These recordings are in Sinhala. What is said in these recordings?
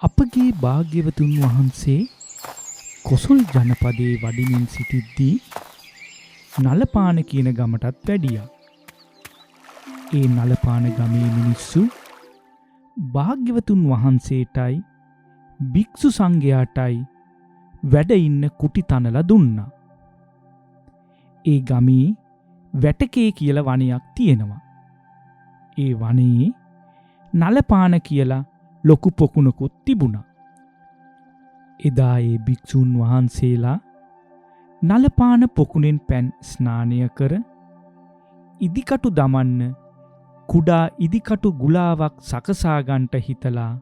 අපගේ භාග්‍යවතුන් වහන්සේ කොසල් ජනපදයේ වඩිමින් සිටිද්දී නලපාන කියන ගමටත් වැඩියා. ඒ නලපාන ගමේ මිනිස්සු භාග්‍යවතුන් වහන්සේටයි භික්ෂු සංඝයාටයි වැඩ ඉන්න කුටි තනලා දුන්නා. ඒ ගමේ වැටකේ කියලා වනයක් තියෙනවා. ඒ වනයේ නලපාන කියලා ලොකු පොකුණකුත් තිබුණා. එදා ඒ භික්ෂූන් වහන්සේලා නලපාන පොකුණෙන් පැන් ස්නානය කර ඉදිකටු දමන්න කුඩා ඉදිකටු ගුලාවක් සකසාගන්ට හිතලා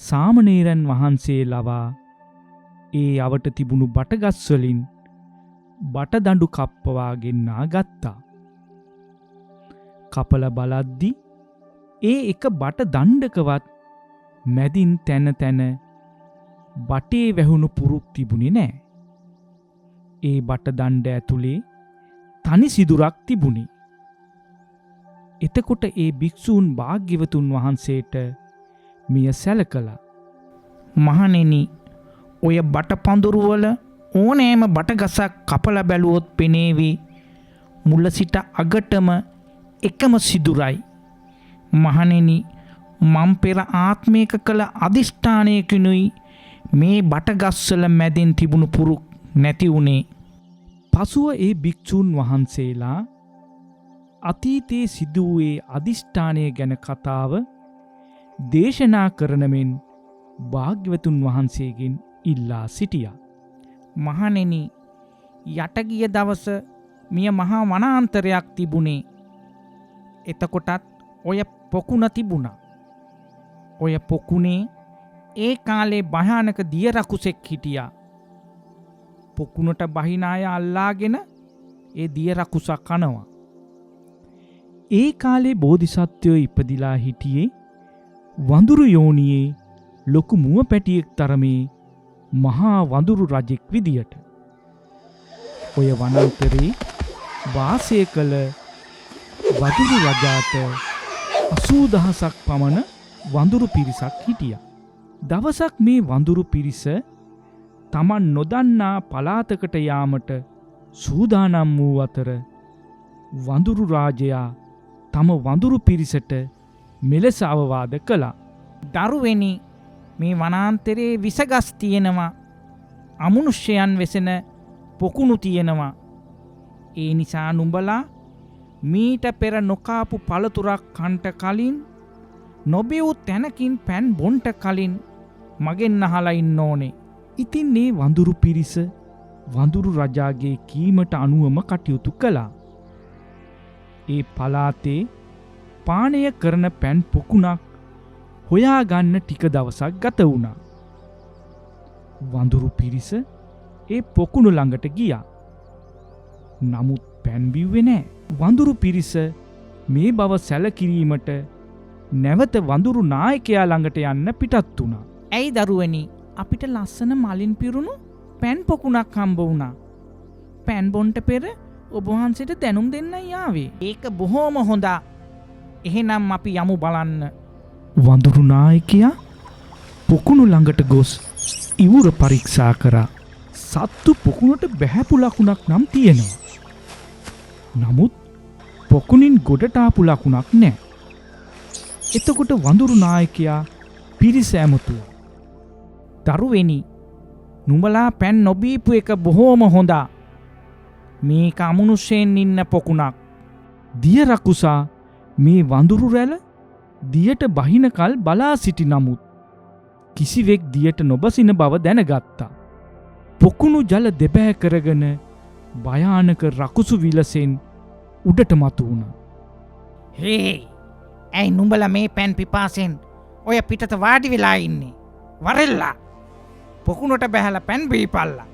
සාමණේරයන් වහන්සේ ලවා ඒ අවට තිබුණු බටගස්වලින් බටදඬු කප්පවා ගෙන්නා ගත්තා. කපල බලද්දි ඒ එක බට දණ්ඩකවත් මැදින් තැන තැන බටේ වැහුණු පුරුක් තිබුණේ නෑ. ඒ බට දණ්ඩ ඇතුලේ තනි සිදුරක් තිබුණේ. එතකොට ඒ භික්ෂූන් භාග්‍යවතුන් වහන්සේට මෙය සැලකලා, මහණෙනි, ඔය බට පඳුරුවල ඕනෑම බටගසක් කපලා බැලුවොත් පෙනේවි මුල සිට අගටම එකම සිදුරයි. මහණෙනි, මම් පෙර ආත්මයක කළ අදිෂ්ඨානයකිනුයි මේ බටගස්වල මැදින් තිබුණු පුරුක් නැති වුණේ. පසුව ඒ භික්ෂූන් වහන්සේලා අතීතයේ සිදු වූයේ අදිෂ්ඨානය ගැන කතාව දේශනා කරන මෙන් භාග්‍යවතුන් වහන්සේගෙන් ඉල්ලා සිටියා. මහණෙනි, යට ගිය දවස මිය මහා වනාන්තරයක් තිබුණේ. එතකොටත් ඔය පොකුණ තිබුණා. ඔය පොකුණේ ඒ කාලේ භයානක දිය රකුසෙක් හිටියා. පොකුණට බහින අය අල්ලාගෙන ඒ දිය රකුසක් කනවා. ඒ කාලේ බෝධිසත්වයෝ ඉපදිලා හිටියේ වඳුරු යෝනියේ ලොකු මුව පැටියෙක් තරමේ මහා වඳුරු රජෙක් විදියට. ඔය වනාන්තරේ වාසය කළ වඳුරු රජාට 80,000ක් පමණ වඳුරු පිරිසක් හිටියා. දවසක් මේ වඳුරු පිරිස තමන් නොදන්නා පළාතකට යාමට සූදානම් වූ අතර වඳුරු රාජයා තම වඳුරු පිරිසට මෙලෙස අවවාද කළා. දරුවෙනි, මේ වනාන්තරයේ විසගස් තියෙනවා. අමනුෂ්‍යයන් වෙසෙන පොකුණු තියෙනවා. ඒ නිසා නුඹලා මීට පෙර නොකාපු පළතුරක් කන්ට කලින්, නොබෙව් තැනකින් පැන් බොන්ට කලින් මගෙන් අහලා ඉන්න ඕනේ. ඉතින් මේ වඳුරු පිරිස වඳුරු රජාගේ කීමට අනුවම කටයුතු කළා. ඒ පළාතේ පානය කරන පැන් පොකුණක් හොයාගන්න ටික දවසක් ගත වුණා. වඳුරු පිරිස ඒ පොකුණු ළඟට ගියා. නමුත් පැන් බිව්වේ නෑ. වඳුරු පිරිස මේ බව සැලකිරීමට නැවත වඳුරු නායකයා ළඟට යන්න පිටත් වුණා. ඇයි දරුවනි, අපිට ලස්සන මලින් පිරුණු පැන් පොකුණක් හම්බ වුණා. පැන් බොන්ට පෙර ඔබ වහන්සේට දැනුම් දෙන්නයි ආවේ. ඒක බොහෝම හොඳා. එහෙනම් අපි යමු බලන්න. වඳුරු නායකයා පොකුණු ළඟට ගොස් ඉවුර පරීක්ෂා කරා. සත්තු පොකුණට බැහැපු ලකුණක් නම් තියෙනවා. නමුත් පොකුණින් ගොඩට ආපු ලකුණක් නෑ. එතකොට වඳුරු නායකයා පිරිස ඇමතුවා. දරුවෙනි, නුඹලා පැන් නොබීපු එක බොහෝම හොඳා. මේක අමනුෂ්‍යයෙන් ඉන්න පොකුණක්. දිය රකුසා මේ වඳුරු රැළ දියට බහිනකල් බලා සිටි නමුත් කිසිවෙක් දියට නොබසින බව දැනගත්තා. පොකුණු ජල දෙබෑ කරගෙන භයානක රකුසු විලසෙන් උඩට මතු වුණා. හේ, ඇයි නුඹලා මේ පැන් පිපාසෙන් ඔය පිටත වාඩි වෙලා ඉන්නේ? වරෙල්ලා පොකුණට බැහැලා පැන් බීපල්ලා.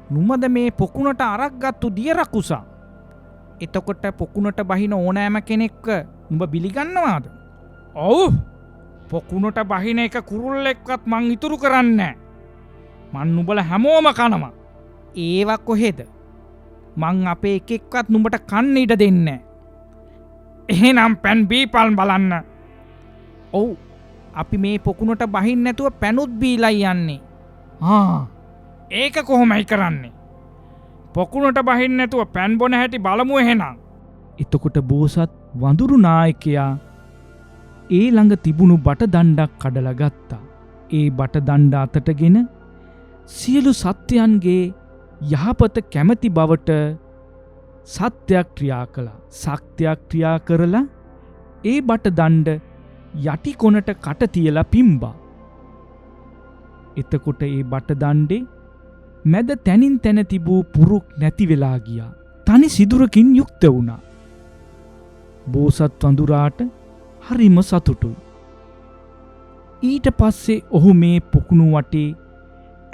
නුඹද මේ පොකුණට අරක් ගත්තු දිය රකුසා? එතකොට පොකුණට බහින ඕනෑම කෙනෙක්ව නුඹ බිලිගන්නවාද? ඔව්, පොකුණට බහින එක කුරුල්ලෙක්වත් මං ඉතුරු කරන්නේ. මං නුඹලා හැමෝම කනවා. ඒවා කොහෙද? මං අපේ එකෙක්වත් නුඹට කන්න ඉඩ දෙන්නේ. එහෙනම් පැන් බීපල් බලන්න. ඔව්, අපි මේ පොකුණට බහින්න නැතුව පැනුත් බීලයි යන්නේ. ඒක කොහොමයි කරන්නේ? පොකුණට බහින්න නැතුව පැන් බොන හැටි බලමු එහෙනම්. එතකොට බෝසත් වඳුරු නායකයා ඒ ළඟ තිබුණු බට දණ්ඩක් කඩලා ගත්තා. ඒ බට දණ්ඩ අතටගෙන සියලු සත්වයන්ගේ යහපත කැමැති බවට සත්‍යයක් ක්‍රියා කළා. සත්‍යයක් ක්‍රියා කරලා ඒ බට දණ්ඩ යටි කොනට කට තියලා පිම්බා. එතකොට ඒ බට දණ්ඩේ මැද තැනින් තැන තිබූ පුරුක් නැති වෙලා ගියා. තනි සිදුරකින් යුක්ත වුණා. බෝසත් වඳුරාට හරිම සතුටුයි. ඊට පස්සේ ඔහු මේ පොකුණු වටේ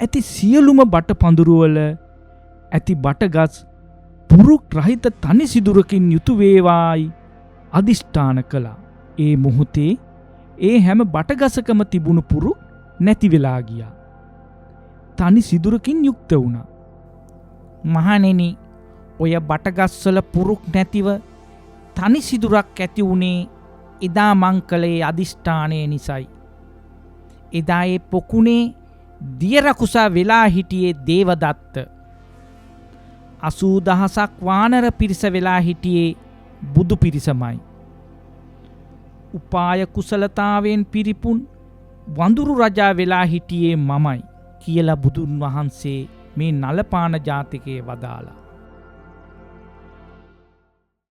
ඇති සියලුම බට පඳුරුවල ඇති බටගස් පුරුක් රහිත තනි සිදුරකින් යුතු වේවායි අධිෂ්ඨාන කළා. ඒ මොහොතේ ඒ හැම බටගසකම තිබුණු පුරුක් නැති වෙලා ගියා. තනි සිදුරකින් යුක්ත වුණා. මහණෙනි, ඔය බටගස්වල පුරුක් නැතිව තනි සිදුරක් ඇති වුණේ එදා මං කළේ අධිෂ්ඨානය නිසයි. එදා ඒ පොකුණේ දියරකුසා වෙලා හිටියේ දේවදත්ත. 80,000ක් වානර පිරිස වෙලා හිටියේ බුදු පිරිසමයි. උපාය කුසලතාවෙන් පිරිපුන් වඳුරු රජා වෙලා හිටියේ මමයි කියලා බුදුන් වහන්සේ මේ නලපාන ජාතකයේ වදාලා.